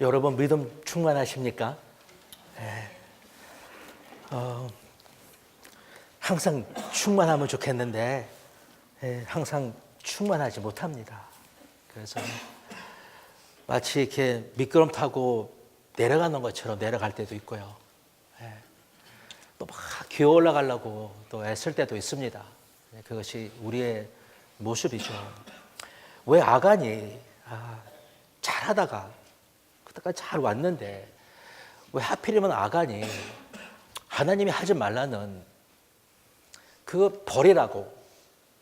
여러분 믿음 충만하십니까? 네. 항상 충만하면 좋겠는데 항상 충만하지 못합니다. 그래서 마치 이렇게 미끄럼 타고 내려가는 것처럼 내려갈 때도 있고요. 또 막 기어 올라가려고 또 애쓸 때도 있습니다. 그것이 우리의 모습이죠. 왜 아간이 잘하다가 그때까지 잘 왔는데 왜 하필이면 아간이 하나님이 하지 말라는 그거 버리라고,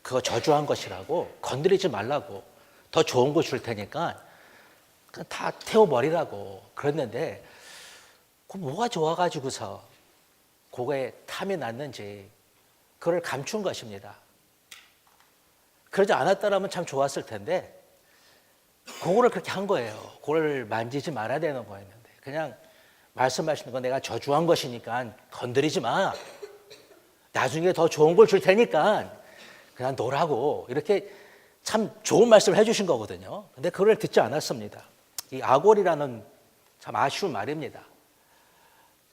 그거 저주한 것이라고, 건드리지 말라고, 더 좋은 거 줄 테니까 그냥 다 태워버리라고 그랬는데 그 뭐가 좋아가지고서 그거에 탐이 났는지 그걸 감춘 것입니다. 그러지 않았더라면 참 좋았을 텐데 그거를 그렇게 한 거예요. 그걸 만지지 말아야 되는 거였는데 그냥 말씀하시는 건 내가 저주한 것이니까 건드리지 마. 나중에 더 좋은 걸 줄 테니까 그냥 놓으라고 이렇게 참 좋은 말씀을 해주신 거거든요. 근데 그걸 듣지 않았습니다. 이 아골이라는 참 아쉬운 말입니다.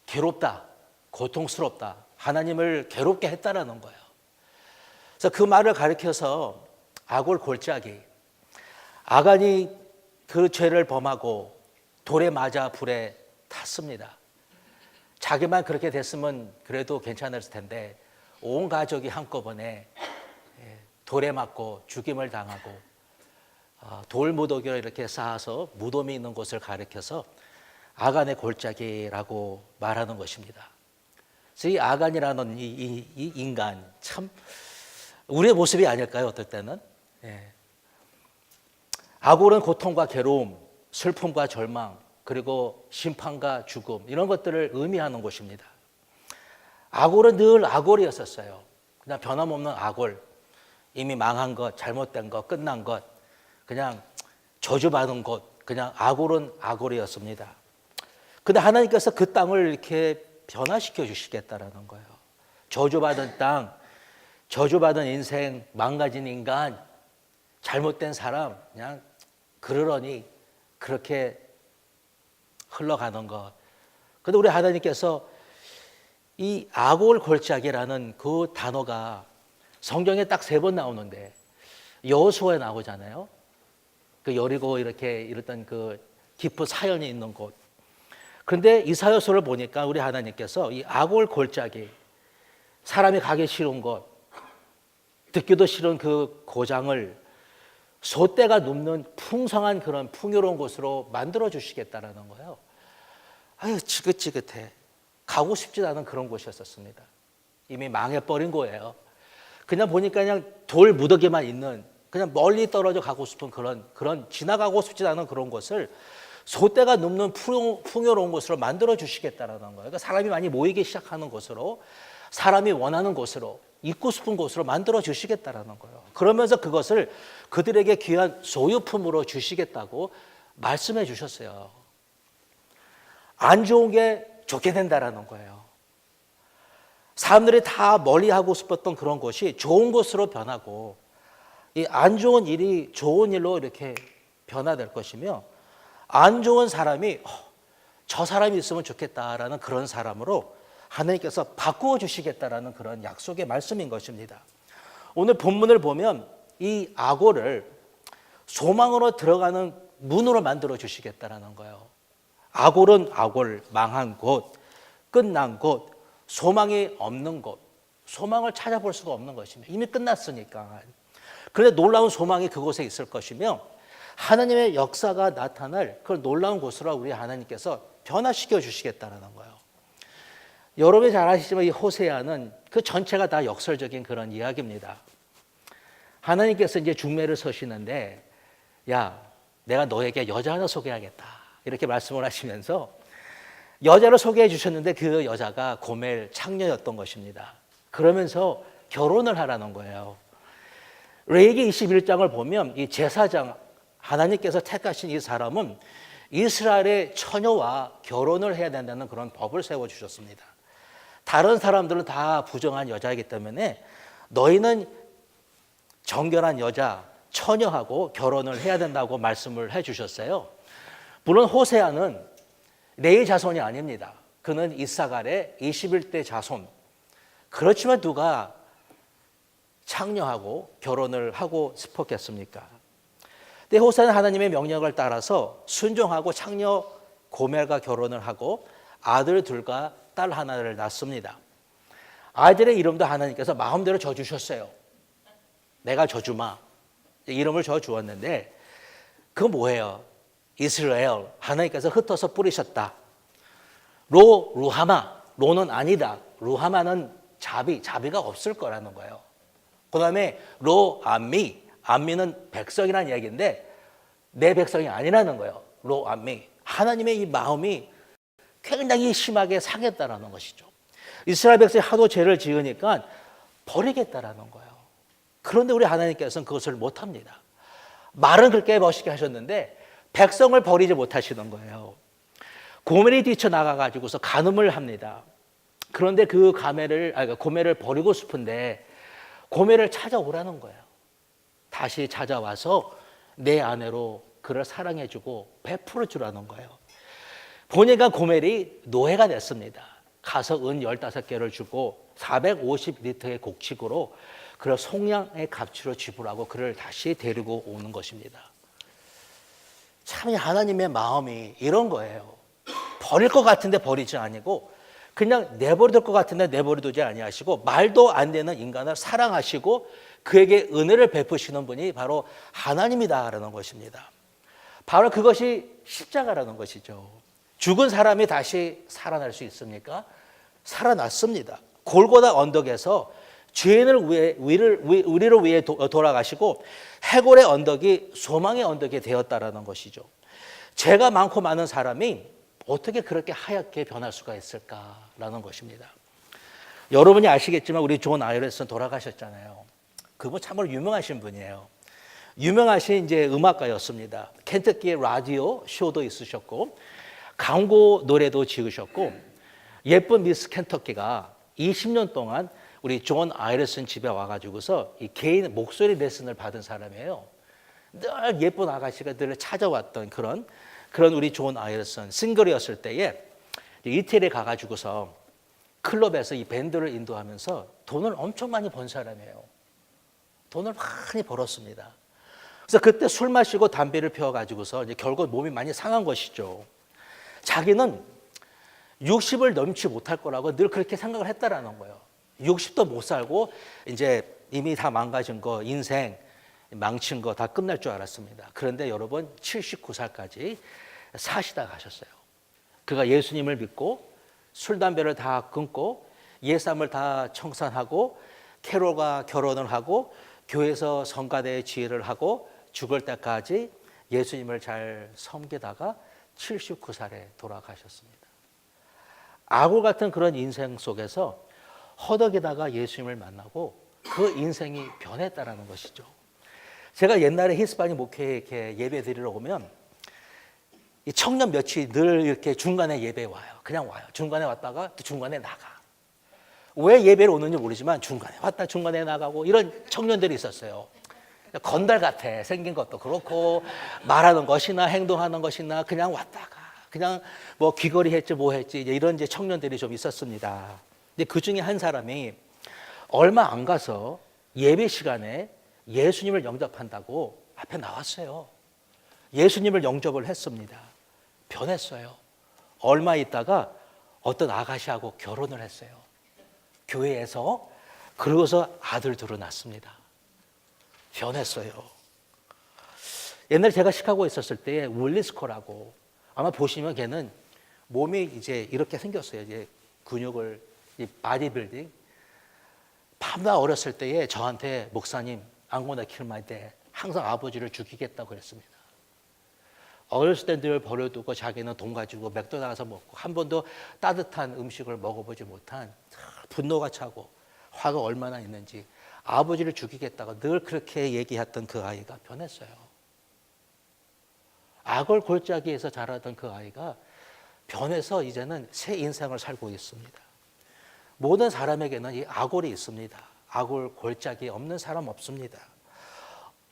괴롭다, 고통스럽다, 하나님을 괴롭게 했다라는 거예요. 그래서 그 말을 가리켜서 아골 골짜기, 아간이 그 죄를 범하고 돌에 맞아 불에 탔습니다. 자기만 그렇게 됐으면 그래도 괜찮을 텐데 온 가족이 한꺼번에 돌에 맞고 죽임을 당하고 돌 무더기를 이렇게 쌓아서 무덤이 있는 곳을 가리켜서 아간의 골짜기라고 말하는 것입니다. 그래서 이 아간이라는 이 인간 참 우리의 모습이 아닐까요? 어떨 때는 아골은 고통과 괴로움, 슬픔과 절망, 그리고 심판과 죽음 이런 것들을 의미하는 곳입니다. 아골은 늘 아골이었었어요. 그냥 변함없는 아골, 이미 망한 것, 잘못된 것, 끝난 것, 그냥 저주받은 곳, 그냥 아골은 아골이었습니다. 근데 하나님께서 그 땅을 이렇게 변화시켜 주시겠다라는 거예요. 저주받은 땅, 저주받은 인생, 망가진 인간, 잘못된 사람, 그냥 그러려니 그렇게 흘러가는 것. 근데 우리 하나님께서 이 아골 골짜기라는 그 단어가 성경에 딱 3번 나오는데 여호수아에 나오잖아요. 그 여리고 이렇게 이랬던 그 깊은 사연이 있는 곳. 그런데 이사야서를 보니까 우리 하나님께서 이 아골 골짜기, 사람이 가기 싫은 곳, 듣기도 싫은 그 고장을 소떼가 눕는 풍성한 그런 풍요로운 곳으로 만들어 주시겠다라는 거예요. 아유, 지긋지긋해. 가고 싶지 않은 그런 곳이었습니다. 이미 망해버린 거예요. 그냥 보니까 그냥 돌 무더기만 있는, 그냥 멀리 떨어져 가고 싶은 그런 지나가고 싶지 않은 그런 곳을 소떼가 눕는 풍요로운 곳으로 만들어 주시겠다라는 거예요. 그러니까 사람이 많이 모이기 시작하는 곳으로, 사람이 원하는 곳으로, 있고 싶은 곳으로 만들어 주시겠다라는 거예요. 그러면서 그것을 그들에게 귀한 소유품으로 주시겠다고 말씀해 주셨어요. 안 좋은 게 좋게 된다라는 거예요. 사람들이 다 멀리하고 싶었던 그런 곳이 좋은 곳으로 변하고, 이 안 좋은 일이 좋은 일로 이렇게 변화될 것이며, 안 좋은 사람이 저 사람이 있으면 좋겠다라는 그런 사람으로 하나님께서 바꾸어 주시겠다라는 그런 약속의 말씀인 것입니다. 오늘 본문을 보면 이 아골을 소망으로 들어가는 문으로 만들어 주시겠다라는 거예요. 아골은 아골, 망한 곳, 끝난 곳, 소망이 없는 곳, 소망을 찾아볼 수가 없는 것입니다. 이미 끝났으니까. 그런데 놀라운 소망이 그곳에 있을 것이며 하나님의 역사가 나타날 그 놀라운 곳으로 우리 하나님께서 변화시켜 주시겠다는 거예요. 여러분이 잘 아시지만 이 호세아는 그 전체가 다 역설적인 그런 이야기입니다. 하나님께서 이제 중매를 서시는데, 야, 내가 너에게 여자 하나 소개하겠다. 이렇게 말씀을 하시면서 여자를 소개해 주셨는데 그 여자가 고멜 창녀였던 것입니다. 그러면서 결혼을 하라는 거예요. 레위기 21장을 보면 이 제사장, 하나님께서 택하신 이 사람은 이스라엘의 처녀와 결혼을 해야 된다는 그런 법을 세워주셨습니다. 다른 사람들은 다 부정한 여자이기 때문에 너희는 정결한 여자, 처녀하고 결혼을 해야 된다고 말씀을 해주셨어요. 물론 호세아는 레위 자손이 아닙니다. 그는 이사갈의 21대 자손. 그렇지만 누가 창녀하고 결혼을 하고 싶었겠습니까? 근데 호세아는 하나님의 명령을 따라서 순종하고 창녀 고멜과 결혼을 하고 아들 둘과 딸 하나를 낳습니다. 아이들의 이름도 하나님께서 마음대로 져주셨어요. 내가 져주마. 이름을 져주었는데 그건 뭐예요? 이스라엘. 하나님께서 흩어서 뿌리셨다. 루하마. 로는 아니다. 루하마는 자비가 없을 거라는 거예요. 그 다음에 암미. 암미는 백성이라는 얘기인데 내 백성이 아니라는 거예요. 암미. 하나님의 이 마음이 굉장히 심하게 상했다라는 것이죠. 이스라엘 백성이 하도 죄를 지으니까 버리겠다라는 거예요. 그런데 우리 하나님께서는 그것을 못합니다. 말은 그렇게 멋있게 하셨는데 백성을 버리지 못하시는 거예요. 고멜이 뛰쳐나가가지고서 간음을 합니다. 그런데 그 고멜을 버리고 싶은데 고멜을 찾아오라는 거예요. 다시 찾아와서 내 아내로 그를 사랑해주고 베풀어주라는 거예요. 보니까 고멜이 노예가 됐습니다. 가서 은 15개를 주고 450리터의 곡식으로 그를 속량의 값치로 지불하고 그를 다시 데리고 오는 것입니다. 참 하나님의 마음이 이런 거예요. 버릴 것 같은데 버리지 아니고 그냥 내버려둘 것 같은데 내버려두지 아니하시고 말도 안 되는 인간을 사랑하시고 그에게 은혜를 베푸시는 분이 바로 하나님이다라는 것입니다. 바로 그것이 십자가라는 것이죠. 죽은 사람이 다시 살아날 수 있습니까? 살아났습니다. 골고다 언덕에서 죄인을 우리를 위해 돌아가시고 해골의 언덕이 소망의 언덕이 되었다라는 것이죠. 죄가 많고 많은 사람이 어떻게 그렇게 하얗게 변할 수가 있을까라는 것입니다. 여러분이 아시겠지만 우리 존 아이레슨 돌아가셨잖아요. 그분 참으로 유명하신 분이에요. 유명하신 이제 음악가였습니다. 켄터키의 라디오 쇼도 있으셨고 광고 노래도 지으셨고 예쁜 미스 켄터키가 20년 동안 우리 존 아이레슨 집에 와가지고서 이 개인 목소리 레슨을 받은 사람이에요. 늘 예쁜 아가씨가 늘 찾아왔던 그런 우리 존 아이레슨 싱글이었을 때에 이태리에 가가지고서 클럽에서 이 밴드를 인도하면서 돈을 엄청 많이 번 사람이에요. 돈을 많이 벌었습니다. 그래서 그때 술 마시고 담배를 피워가지고서 이제 결국 몸이 많이 상한 것이죠. 자기는 60을 넘지 못할 거라고 늘 그렇게 생각을 했다라는 거예요. 60도 못 살고 이제 이미 다 망가진 거, 인생 망친 거 다 끝날 줄 알았습니다. 그런데 여러분 79살까지 사시다 가셨어요. 그가 예수님을 믿고 술, 담배를 다 끊고 예삼을 다 청산하고 캐롤과 결혼을 하고 교회에서 성가대의 지혜를 하고 죽을 때까지 예수님을 잘 섬기다가 79살에 돌아가셨습니다. 악어 같은 그런 인생 속에서 허덕이다가 예수님을 만나고 그 인생이 변했다라는 것이죠. 제가 옛날에 히스파니 목회에 이렇게 예배 드리러 오면 이 청년 몇이 늘 이렇게 중간에 예배에 와요. 그냥 와요. 중간에 왔다가 또 중간에 나가. 왜 예배를 오는지 모르지만 중간에 왔다 중간에 나가고 이런 청년들이 있었어요. 건달 같아. 생긴 것도 그렇고 말하는 것이나 행동하는 것이나 그냥 왔다가 그냥 뭐 귀걸이 했지 뭐 했지 이런 이제 청년들이 좀 있었습니다. 근데 그 중에 한 사람이 얼마 안 가서 예배 시간에 예수님을 영접한다고 앞에 나왔어요. 예수님을 영접을 했습니다. 변했어요. 얼마 있다가 어떤 아가씨하고 결혼을 했어요. 교회에서. 그러고서 아들 둘을 낳습니다. 변했어요. 옛날에 제가 시카고에 있었을 때 윌리스코라고 아마 보시면 걔는 몸이 이제 이렇게 생겼어요. 이제 근육을 바디빌딩. 밤낮 어렸을 때에 저한테 목사님 I'm gonna kill my dad. 항상 아버지를 죽이겠다고 그랬습니다. 어렸을 때 늘 버려두고 자기는 돈 가지고 맥도 나가서 먹고 한 번도 따뜻한 음식을 먹어보지 못한 분노가 차고 화가 얼마나 있는지 아버지를 죽이겠다고 늘 그렇게 얘기했던 그 아이가 변했어요. 악을 골짜기에서 자라던 그 아이가 변해서 이제는 새 인생을 살고 있습니다. 모든 사람에게는 이 악골이 있습니다. 악골 골짜기 없는 사람 없습니다.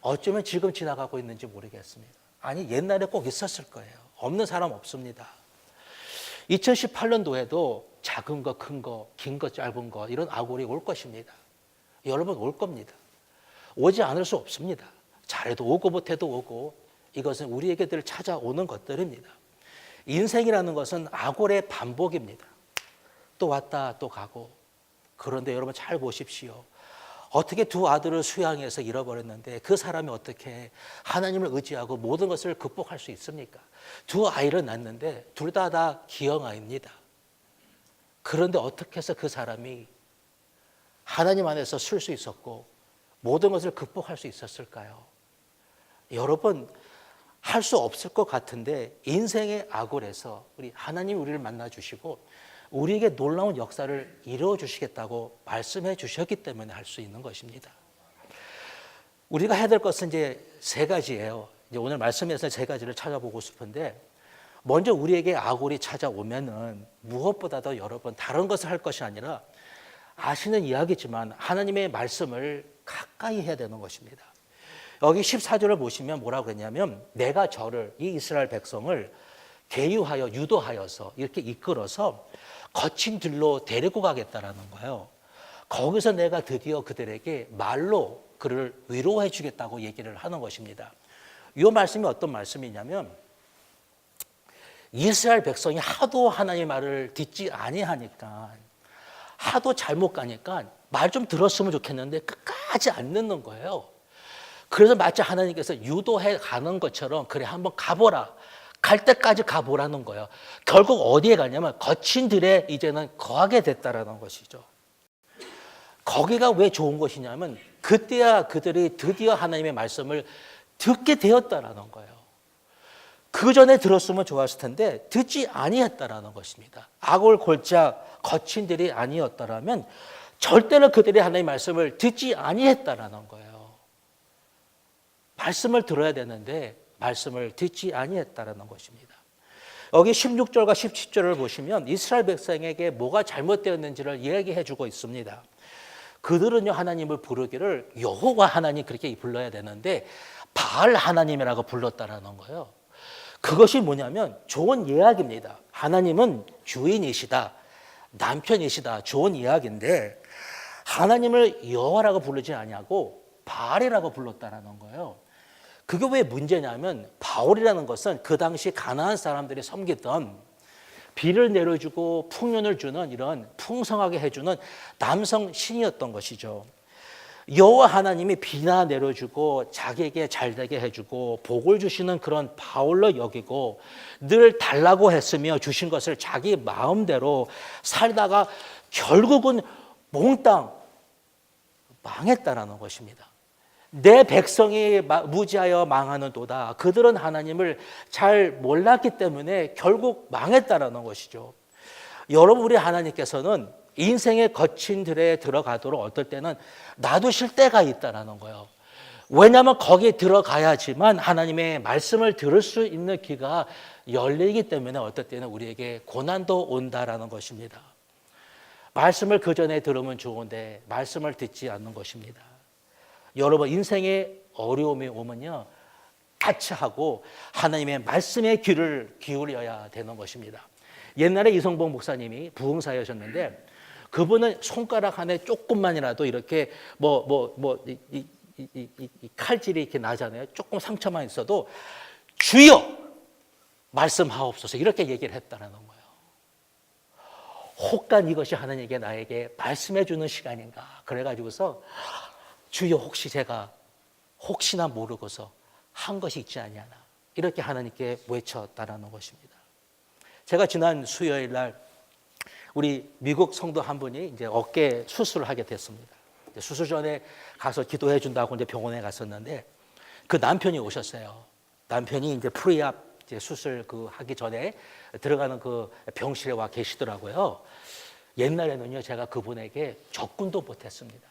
어쩌면 지금 지나가고 있는지 모르겠습니다. 아니 옛날에 꼭 있었을 거예요. 없는 사람 없습니다. 2018년도에도 작은 거, 큰 거, 긴 거, 짧은 거 이런 악월이 올 것입니다. 여러분 올 겁니다. 오지 않을 수 없습니다. 잘해도 오고 못해도 오고 이것은 우리에게 늘 찾아오는 것들입니다. 인생이라는 것은 악월의 반복입니다. 또 왔다 또 가고. 그런데 여러분 잘 보십시오. 어떻게 두 아들을 수양해서 잃어버렸는데 그 사람이 어떻게 하나님을 의지하고 모든 것을 극복할 수 있습니까? 두 아이를 낳는데 둘 다 기형아입니다. 그런데 어떻게 해서 그 사람이 하나님 안에서 쓸 수 있었고 모든 것을 극복할 수 있었을까요? 여러분 할 수 없을 것 같은데 인생의 악월에서 우리 하나님 우리를 만나 주시고 우리에게 놀라운 역사를 이루어 주시겠다고 말씀해 주셨기 때문에 할 수 있는 것입니다. 우리가 해야 될 것은 이제 세 가지예요. 이제 오늘 말씀에서 세 가지를 찾아보고 싶은데 먼저 우리에게 악월이 찾아오면은 무엇보다도 여러분 다른 것을 할 것이 아니라 아시는 이야기지만 하나님의 말씀을 가까이 해야 되는 것입니다. 여기 14절을 보시면 뭐라고 했냐면 내가 저를 이 이스라엘 백성을 계유하여 유도하여서 이렇게 이끌어서 거친 길로 데리고 가겠다라는 거예요. 거기서 내가 드디어 그들에게 말로 그를 위로해 주겠다고 얘기를 하는 것입니다. 이 말씀이 어떤 말씀이냐면 이스라엘 백성이 하도 하나님의 말을 듣지 아니하니까 하도 잘못 가니까 말 좀 들었으면 좋겠는데 끝까지 안 듣는 거예요. 그래서 마치 하나님께서 유도해 가는 것처럼 그래 한번 가보라. 갈 때까지 가보라는 거예요. 결국 어디에 가냐면 거친 들에 이제는 거하게 됐다라는 것이죠. 거기가 왜 좋은 것이냐면 그때야 그들이 드디어 하나님의 말씀을 듣게 되었다라는 거예요. 그 전에 들었으면 좋았을 텐데 듣지 아니했다라는 것입니다. 악을 골짝 거친 들이 아니었다라면 절대로 그들이 하나님의 말씀을 듣지 아니했다라는 거예요. 말씀을 들어야 되는데 말씀을 듣지 아니했다라는 것입니다. 여기 16절과 17절을 보시면 이스라엘 백성에게 뭐가 잘못되었는지를 이야기해 주고 있습니다. 그들은요 하나님을 부르기를 여호와 하나님 그렇게 불러야 되는데 바알 하나님이라고 불렀다라는 거예요. 그것이 뭐냐면 좋은 이야기입니다. 하나님은 주인이시다, 남편이시다, 좋은 이야기인데 하나님을 여호와라고 부르지 아니하고 바알이라고 불렀다라는 거예요. 그게 왜 문제냐면 바울이라는 것은 그 당시 가나안 사람들이 섬기던 비를 내려주고 풍년을 주는 이런 풍성하게 해주는 남성 신이었던 것이죠. 여호와 하나님이 비나 내려주고 자기에게 잘되게 해주고 복을 주시는 그런 바울로 여기고 늘 달라고 했으며 주신 것을 자기 마음대로 살다가 결국은 몽땅 망했다라는 것입니다. 내 백성이 무지하여 망하는도다. 그들은 하나님을 잘 몰랐기 때문에 결국 망했다라는 것이죠. 여러분 우리 하나님께서는 인생의 거친 들에 들어가도록 어떨 때는 놔두실 때가 있다라는 거예요. 왜냐하면 거기에 들어가야지만 하나님의 말씀을 들을 수 있는 귀가 열리기 때문에 어떨 때는 우리에게 고난도 온다라는 것입니다. 말씀을 그 전에 들으면 좋은데 말씀을 듣지 않는 것입니다. 여러분 인생에 어려움이 오면요 같이 하고 하나님의 말씀에 귀를 기울여야 되는 것입니다. 옛날에 이성봉 목사님이 부흥사였는데 그분은 손가락 안에 조금만이라도 이렇게 이 칼질이 이렇게 나잖아요. 조금 상처만 있어도 주여 말씀하옵소서 이렇게 얘기를 했다는 거예요. 혹간 이것이 하나님께 나에게 말씀해 주는 시간인가. 그래가지고서 주여 혹시 제가 혹시나 모르고서 한 것이 있지 아니하나 이렇게 하나님께 외쳤다라는 것입니다. 제가 지난 수요일 날 우리 미국 성도 한 분이 이제 어깨 수술을 하게 됐습니다. 수술 전에 가서 기도해 준다고 이제 병원에 갔었는데 그 남편이 오셨어요. 남편이 이제 프리압 이제 수술 하기 전에 들어가는 그 병실에 와 계시더라고요. 옛날에는요 제가 그분에게 접근도 못했습니다.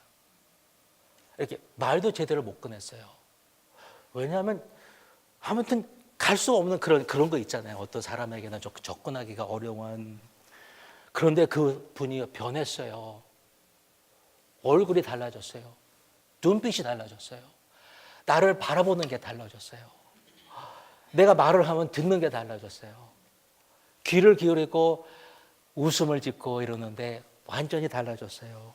이렇게 말도 제대로 못 꺼냈어요. 왜냐하면 아무튼 갈 수 없는 그런 거 있잖아요. 어떤 사람에게는 접근하기가 어려운. 그런데 그 분이 변했어요. 얼굴이 달라졌어요. 눈빛이 달라졌어요. 나를 바라보는 게 달라졌어요. 내가 말을 하면 듣는 게 달라졌어요. 귀를 기울이고 웃음을 짓고 이러는데 완전히 달라졌어요.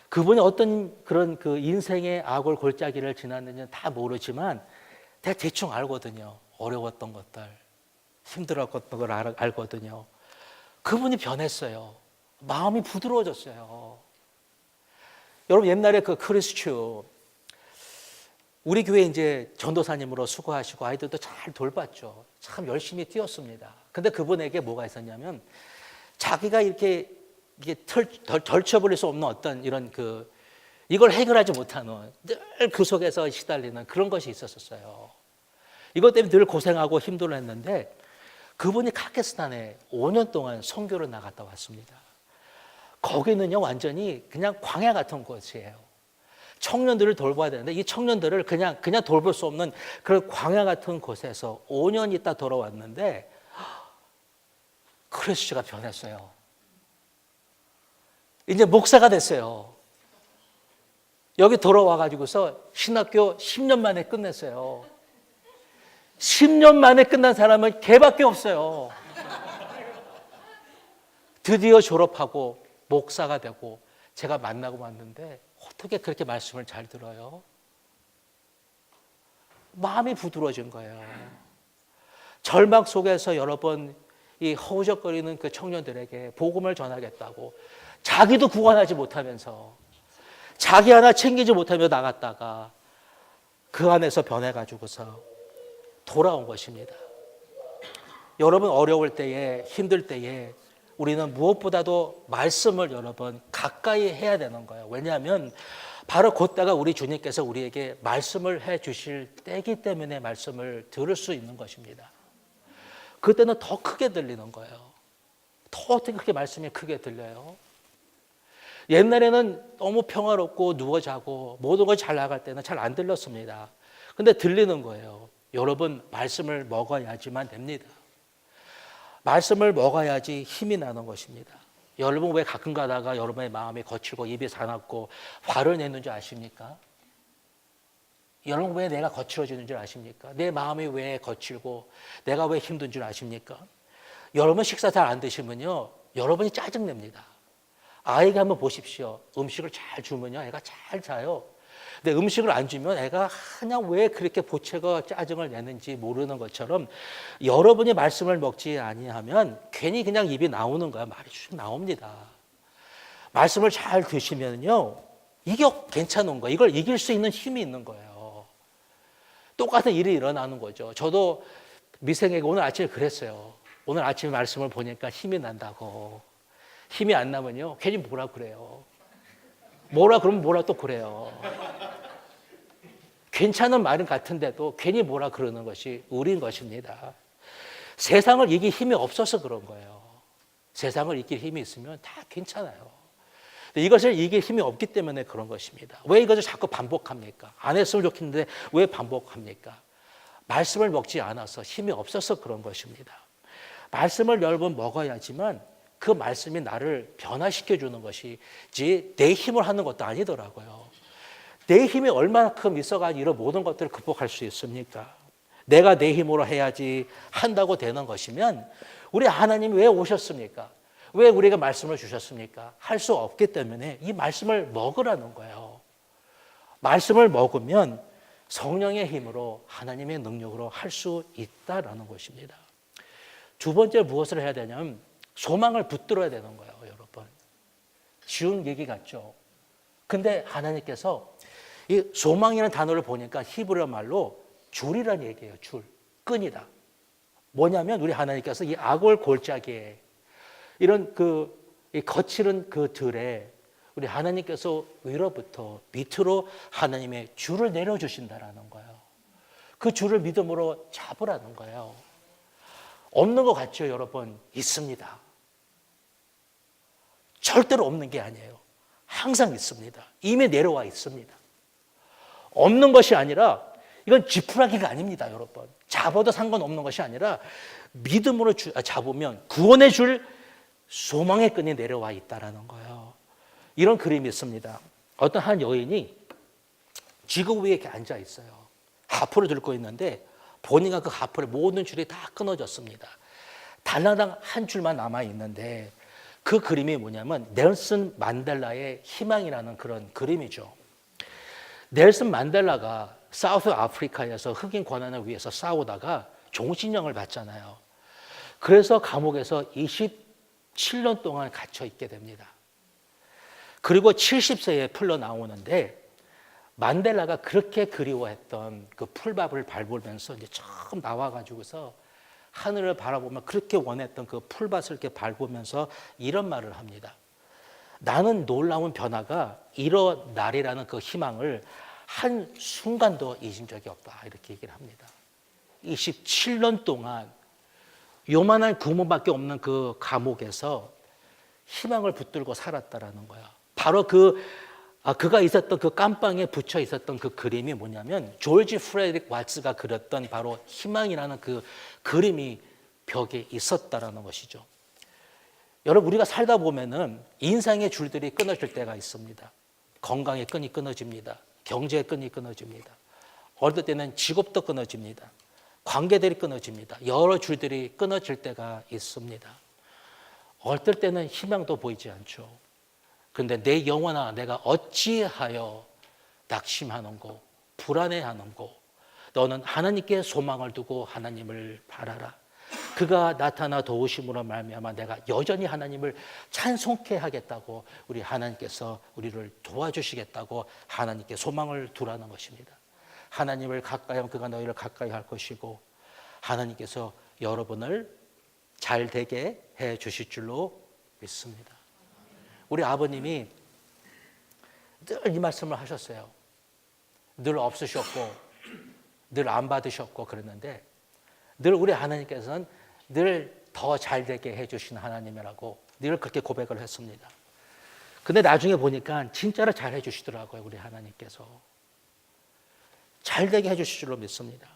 그분이 어떤 그런 그 인생의 악을 골짜기를 지났는지는 다 모르지만 내가 대충 알거든요. 어려웠던 것들, 힘들었던 걸 알거든요. 그분이 변했어요. 마음이 부드러워졌어요. 여러분 옛날에 그 크리스추 우리 교회 이제 전도사님으로 수고하시고 아이들도 잘 돌봤죠. 참 열심히 뛰었습니다. 근데 그분에게 뭐가 있었냐면 자기가 이렇게 덜쳐버릴 수 없는 어떤 이런 이걸 해결하지 못하는 늘 그 속에서 시달리는 그런 것이 있었어요. 이것 때문에 늘 고생하고 힘들어했는데 그분이 카자흐스탄에 5년 동안 선교를 나갔다 왔습니다. 거기는요 완전히 그냥 광야 같은 곳이에요. 청년들을 돌봐야 되는데 이 청년들을 그냥 돌볼 수 없는 그런 광야 같은 곳에서 5년 있다 돌아왔는데 크리스가 변했어요. 이제 목사가 됐어요. 여기 돌아와가지고서 신학교 10년 만에 끝냈어요. 10년 만에 끝난 사람은 걔밖에 없어요. 드디어 졸업하고 목사가 되고 제가 만나고 왔는데 어떻게 그렇게 말씀을 잘 들어요? 마음이 부드러워진 거예요. 절망 속에서 여러 번 이 허우적거리는 그 청년들에게 복음을 전하겠다고 자기도 구원하지 못하면서 자기 하나 챙기지 못하며 나갔다가 그 안에서 변해가지고서 돌아온 것입니다. 여러분 어려울 때에 힘들 때에 우리는 무엇보다도 말씀을 여러분 가까이 해야 되는 거예요. 왜냐하면 바로 그때가 우리 주님께서 우리에게 말씀을 해 주실 때이기 때문에 말씀을 들을 수 있는 것입니다. 그때는 더 크게 들리는 거예요. 더 어떻게 그렇게 말씀이 크게 들려요? 옛날에는 너무 평화롭고 누워 자고 모든 것이 잘 나갈 때는 잘 안 들렸습니다. 근데 들리는 거예요. 여러분 말씀을 먹어야지만 됩니다. 말씀을 먹어야지 힘이 나는 것입니다. 여러분 왜 가끔 가다가 여러분의 마음이 거칠고 입이 사납고 화를 내는 줄 아십니까? 여러분 왜 내가 거칠어지는 줄 아십니까? 내 마음이 왜 거칠고 내가 왜 힘든 줄 아십니까? 여러분 식사 잘 안 드시면요 여러분이 짜증냅니다. 아이가 한번 보십시오. 음식을 잘 주면요 애가 잘 자요. 근데 음식을 안 주면 애가 그냥 왜 그렇게 보채고 짜증을 내는지 모르는 것처럼 여러분이 말씀을 먹지 아니하면 괜히 그냥 입이 나오는 거야. 말이 쭉 나옵니다. 말씀을 잘 드시면요 이게 괜찮은 거예요. 이걸 이길 수 있는 힘이 있는 거예요. 똑같은 일이 일어나는 거죠. 저도 미생에게 오늘 아침에 그랬어요. 오늘 아침에 말씀을 보니까 힘이 난다고. 힘이 안 나면요 괜히 뭐라 그래요. 뭐라 그러면 뭐라 또 그래요. 괜찮은 말은 같은데도 괜히 뭐라 그러는 것이 우리인 것입니다. 세상을 이길 힘이 없어서 그런 거예요. 세상을 이길 힘이 있으면 다 괜찮아요. 이것을 이길 힘이 없기 때문에 그런 것입니다. 왜 이것을 자꾸 반복합니까? 안 했으면 좋겠는데 왜 반복합니까? 말씀을 먹지 않아서 힘이 없어서 그런 것입니다. 말씀을 여러 번 먹어야지만 그 말씀이 나를 변화시켜주는 것이지 내 힘을 하는 것도 아니더라고요. 내 힘이 얼마만큼 있어가지고 이런 모든 것들을 극복할 수 있습니까? 내가 내 힘으로 해야지 한다고 되는 것이면 우리 하나님이 왜 오셨습니까? 왜 우리가 말씀을 주셨습니까? 할 수 없기 때문에 이 말씀을 먹으라는 거예요. 말씀을 먹으면 성령의 힘으로 하나님의 능력으로 할 수 있다라는 것입니다. 두 번째 무엇을 해야 되냐면 소망을 붙들어야 되는 거예요, 여러분. 쉬운 얘기 같죠? 근데 하나님께서 이 소망이라는 단어를 보니까 히브리어 말로 줄이라는 얘기예요. 줄, 끈이다. 뭐냐면 우리 하나님께서 이 악을 골짜기에 이런 이 거칠은 그 들에 우리 하나님께서 위로부터 밑으로 하나님의 줄을 내려주신다라는 거예요. 그 줄을 믿음으로 잡으라는 거예요. 없는 것 같죠, 여러분? 있습니다. 절대로 없는 게 아니에요. 항상 있습니다. 이미 내려와 있습니다. 없는 것이 아니라 이건 지푸라기가 아닙니다, 여러분. 잡아도 상관없는 것이 아니라 믿음으로 잡으면 구원의 줄, 소망의 끈이 내려와 있다라는 거예요. 이런 그림이 있습니다. 어떤 한 여인이 지구 위에 이렇게 앉아 있어요. 하프를 들고 있는데 보니까 그 가풀의 모든 줄이 다 끊어졌습니다. 달랑당 한 줄만 남아 있는데 그 그림이 뭐냐면 넬슨 만델라의 희망이라는 그런 그림이죠. 넬슨 만델라가 사우스 아프리카에서 흑인 권한을 위해서 싸우다가 종신형을 받잖아요. 그래서 감옥에서 27년 동안 갇혀 있게 됩니다. 그리고 70세에 풀려 나오는데 만델라가 그렇게 그리워했던 그 풀밭을 밟으면서 이제 처음 나와가지고서 하늘을 바라보면 그렇게 원했던 그 풀밭을 이렇게 밟으면서 이런 말을 합니다. 나는 놀라운 변화가 일어나리라는 그 희망을 한 순간도 잊은 적이 없다. 이렇게 얘기를 합니다. 27년 동안 요만한 구멍밖에 없는 그 감옥에서 희망을 붙들고 살았다라는 거야. 바로 그가 있었던 그 깜빵에 붙여 있었던 그 그림이 뭐냐면 조지 프레드릭 왓츠가 그렸던 바로 희망이라는 그 그림이 벽에 있었다라는 것이죠. 여러분, 우리가 살다 보면은 인생의 줄들이 끊어질 때가 있습니다. 건강의 끈이 끊어집니다. 경제의 끈이 끊어집니다. 어떨 때는 직업도 끊어집니다. 관계들이 끊어집니다. 여러 줄들이 끊어질 때가 있습니다. 어떨 때는 희망도 보이지 않죠. 그런데 내 영혼아, 내가 어찌하여 낙심하는고 불안해하는고, 너는 하나님께 소망을 두고 하나님을 바라라. 그가 나타나 도우심으로 말미암아 내가 여전히 하나님을 찬송케 하겠다고, 우리 하나님께서 우리를 도와주시겠다고 하나님께 소망을 두라는 것입니다. 하나님을 가까이 하면 그가 너희를 가까이 할 것이고, 하나님께서 여러분을 잘 되게 해 주실 줄로 믿습니다. 우리 아버님이 늘 이 말씀을 하셨어요. 늘 없으셨고 늘 안 받으셨고 그랬는데, 늘 우리 하나님께서는 늘 더 잘 되게 해주신 하나님이라고 늘 그렇게 고백을 했습니다. 근데 나중에 보니까 진짜로 잘 해주시더라고요. 우리 하나님께서 잘 되게 해주실 줄로 믿습니다.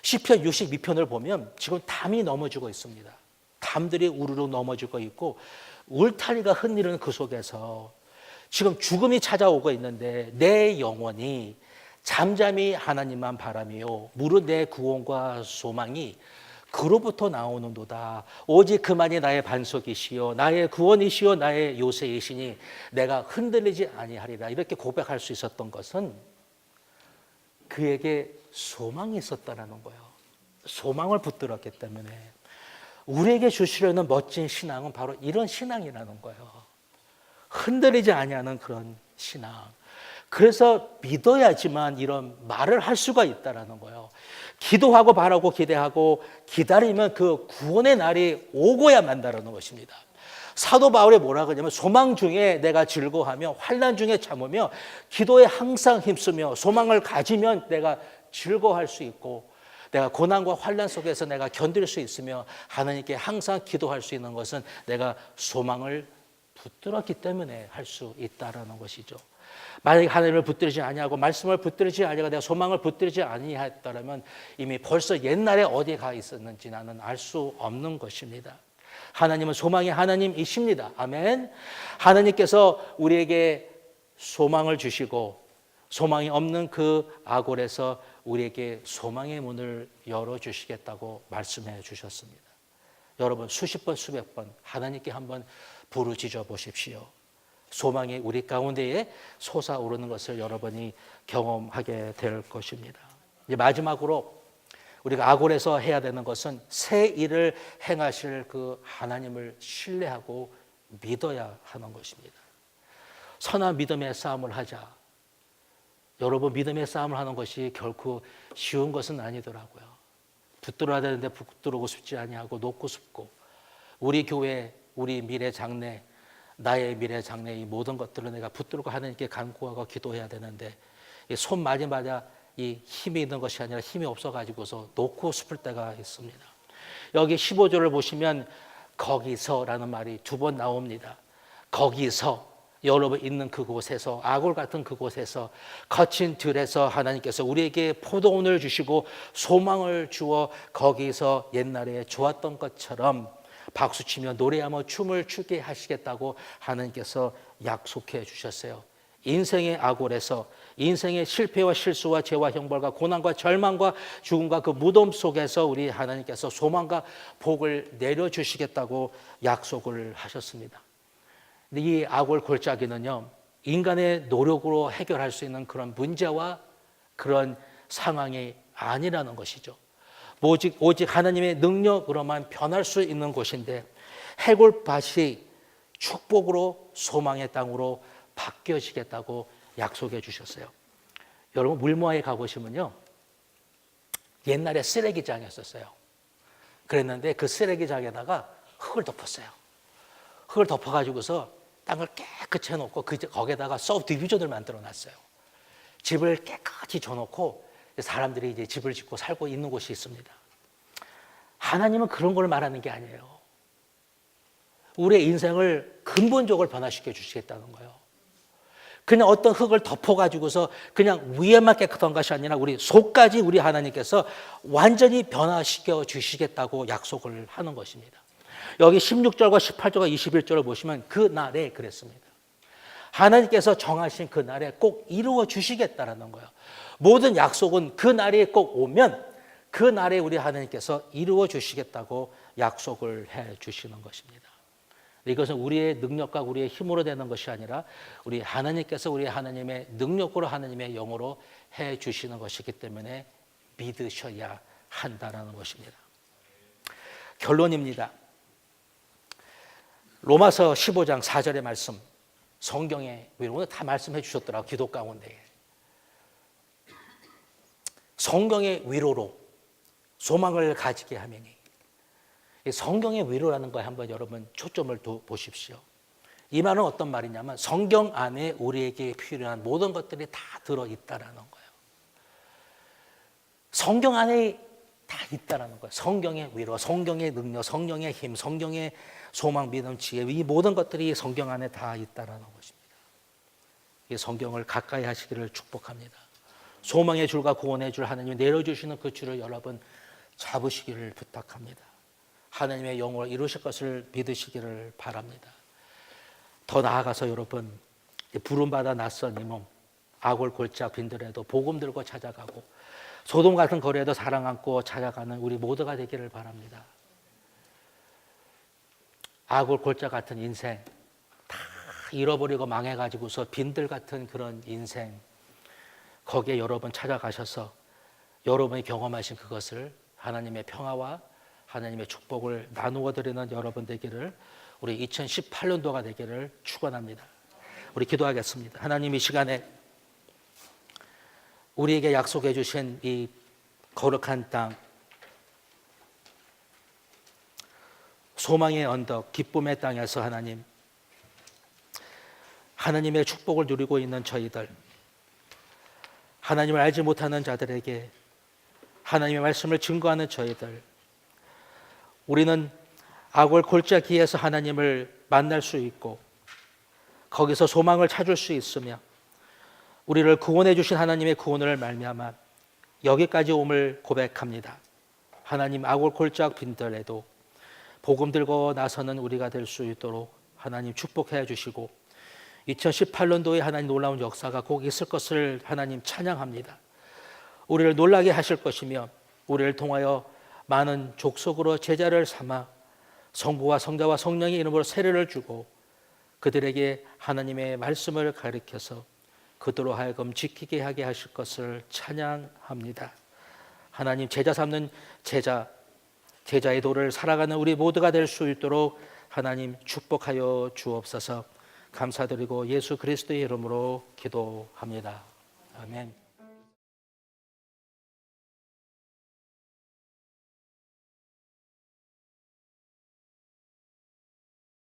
시편 62편을 보면 지금 담이 넘어지고 있습니다. 담들이 우르르 넘어지고 있고 울타리가 흔들리는 그 속에서 지금 죽음이 찾아오고 있는데 내 영혼이 잠잠히 하나님만 바라며 무릇 내 구원과 소망이 그로부터 나오는도다. 오직 그만이 나의 반석이시요 나의 구원이시요 나의 요새이시니 내가 흔들리지 아니하리라. 이렇게 고백할 수 있었던 것은 그에게 소망이 있었다라는 거예요. 소망을 붙들었기 때문에. 우리에게 주시려는 멋진 신앙은 바로 이런 신앙이라는 거예요. 흔들리지 아니하는 그런 신앙. 그래서 믿어야지만 이런 말을 할 수가 있다라는 거예요. 기도하고 바라고 기대하고 기다리면 그 구원의 날이 오고야 만다라는 것입니다. 사도 바울이 뭐라 그러냐면 소망 중에 내가 즐거워하며 환난 중에 참으며 기도에 항상 힘쓰며 소망을 가지면 내가 즐거워할 수 있고, 내가 고난과 환난 속에서 내가 견딜 수 있으며 하나님께 항상 기도할 수 있는 것은 내가 소망을 붙들었기 때문에 할 수 있다라는 것이죠. 만약에 하나님을 붙들지 아니하고 말씀을 붙들지 아니하고 내가 소망을 붙들지 아니했다면 이미 벌써 옛날에 어디 가 있었는지 나는 알 수 없는 것입니다. 하나님은 소망의 하나님이십니다. 아멘. 하나님께서 우리에게 소망을 주시고 소망이 없는 그 아골에서 우리에게 소망의 문을 열어주시겠다고 말씀해 주셨습니다. 여러분, 수십 번 수백 번 하나님께 한번 부르짖어 보십시오. 소망이 우리 가운데에 솟아오르는 것을 여러분이 경험하게 될 것입니다. 이제 마지막으로 우리가 아골에서 해야 되는 것은 새 일을 행하실 그 하나님을 신뢰하고 믿어야 하는 것입니다. 선한 믿음의 싸움을 하자. 여러분, 믿음의 싸움을 하는 것이 결코 쉬운 것은 아니더라고요. 붙들어야 되는데 붙들고 싶지 아니하고 놓고 싶고, 우리 교회, 우리 미래 장래, 나의 미래 장래 이 모든 것들을 내가 붙들고 하나님께 간구하고 기도해야 되는데 손 많이 맞아 이 힘이 있는 것이 아니라 힘이 없어가지고서 놓고 싶을 때가 있습니다. 여기 15절을 보시면 거기서라는 말이 두 번 나옵니다. 거기서, 여러분 있는 그곳에서, 아골 같은 그곳에서, 거친 들에서 하나님께서 우리에게 포도원을 주시고 소망을 주어 거기서 옛날에 좋았던 것처럼 박수치며 노래하며 춤을 추게 하시겠다고 하나님께서 약속해 주셨어요. 인생의 악올에서 인생의 실패와 실수와 죄와 형벌과 고난과 절망과 죽음과 그 무덤 속에서 우리 하나님께서 소망과 복을 내려주시겠다고 약속을 하셨습니다. 근데 이 악올 골짜기는요, 인간의 노력으로 해결할 수 있는 그런 문제와 그런 상황이 아니라는 것이죠. 오직 하나님의 능력으로만 변할 수 있는 곳인데, 해골밭이 축복으로 소망의 땅으로 바뀌어지겠다고 약속해 주셨어요. 여러분, 물모아에 가보시면요, 옛날에 쓰레기장이었어요. 그랬는데 그 쓰레기장에다가 흙을 덮었어요. 흙을 덮어가지고서 땅을 깨끗이 해놓고 거기에다가 서브디비전을 만들어 놨어요. 집을 깨끗이 줘놓고 사람들이 이제 집을 짓고 살고 있는 곳이 있습니다. 하나님은 그런 걸 말하는 게 아니에요. 우리의 인생을 근본적으로 변화시켜 주시겠다는 거예요. 그냥 어떤 흙을 덮어가지고서 그냥 위에만 깨끗한 것이 아니라 우리 속까지 우리 하나님께서 완전히 변화시켜 주시겠다고 약속을 하는 것입니다. 여기 16절과 18절과 21절을 보시면 그 날에 그랬습니다. 하나님께서 정하신 그 날에 꼭 이루어 주시겠다라는 거예요. 모든 약속은 그 날이 꼭 오면 그 날에 우리 하나님께서 이루어 주시겠다고 약속을 해 주시는 것입니다. 이것은 우리의 능력과 우리의 힘으로 되는 것이 아니라 우리 하나님께서 우리 하나님의 능력으로 하나님의 영으로 해 주시는 것이기 때문에 믿으셔야 한다는 것입니다. 결론입니다. 로마서 15장 4절의 말씀, 성경에 오늘 다 말씀해 주셨더라고요. 기도 가운데 성경의 위로로 소망을 가지게 하매니, 성경의 위로라는 거에 한번 여러분 초점을 보십시오. 이 말은 어떤 말이냐면 성경 안에 우리에게 필요한 모든 것들이 다 들어있다라는 거예요. 성경 안에 다 있다라는 거예요. 성경의 위로, 성경의 능력, 성경의 힘, 성경의 소망, 믿음, 지혜, 이 모든 것들이 성경 안에 다 있다라는 것입니다. 이 성경을 가까이 하시기를 축복합니다. 소망의 줄과 구원의 줄 하나님이 내려주시는 그 줄을 여러분 잡으시기를 부탁합니다. 하나님의 영으로 이루실 것을 믿으시기를 바랍니다. 더 나아가서 여러분, 부름받아 낯선 이 몸, 악올 골짜 빈들에도 복음 들고 찾아가고 소돔 같은 거리에도 사랑 안고 찾아가는 우리 모두가 되기를 바랍니다. 악올 골짜 같은 인생 다 잃어버리고 망해가지고서 빈들 같은 그런 인생, 거기에 여러분 찾아가셔서 여러분이 경험하신 그것을 하나님의 평화와 하나님의 축복을 나누어 드리는 여러분 되기를, 우리 2018년도가 되기를 축원합니다. 우리 기도하겠습니다. 하나님, 이 시간에 우리에게 약속해 주신 이 거룩한 땅, 소망의 언덕, 기쁨의 땅에서 하나님의 축복을 누리고 있는 저희들, 하나님을 알지 못하는 자들에게 하나님의 말씀을 증거하는 저희들, 우리는 악월 골짜기에서 하나님을 만날 수 있고 거기서 소망을 찾을 수 있으며 우리를 구원해 주신 하나님의 구원을 말미암아 여기까지 옴을 고백합니다. 하나님, 악월 골짜 빈들에도 복음 들고 나서는 우리가 될 수 있도록 하나님 축복해 주시고 2018년도에 하나님 놀라운 역사가 꼭 있을 것을 하나님 찬양합니다. 우리를 놀라게 하실 것이며 우리를 통하여 많은 족속으로 제자를 삼아 성부와 성자와 성령의 이름으로 세례를 주고 그들에게 하나님의 말씀을 가르쳐서 그들로 하여금 지키게 하게 하실 것을 찬양합니다. 하나님, 제자 삼는 제자의 도를 살아가는 우리 모두가 될 수 있도록 하나님 축복하여 주옵소서. 감사드리고 예수 그리스도의 이름으로 기도합니다. 아멘.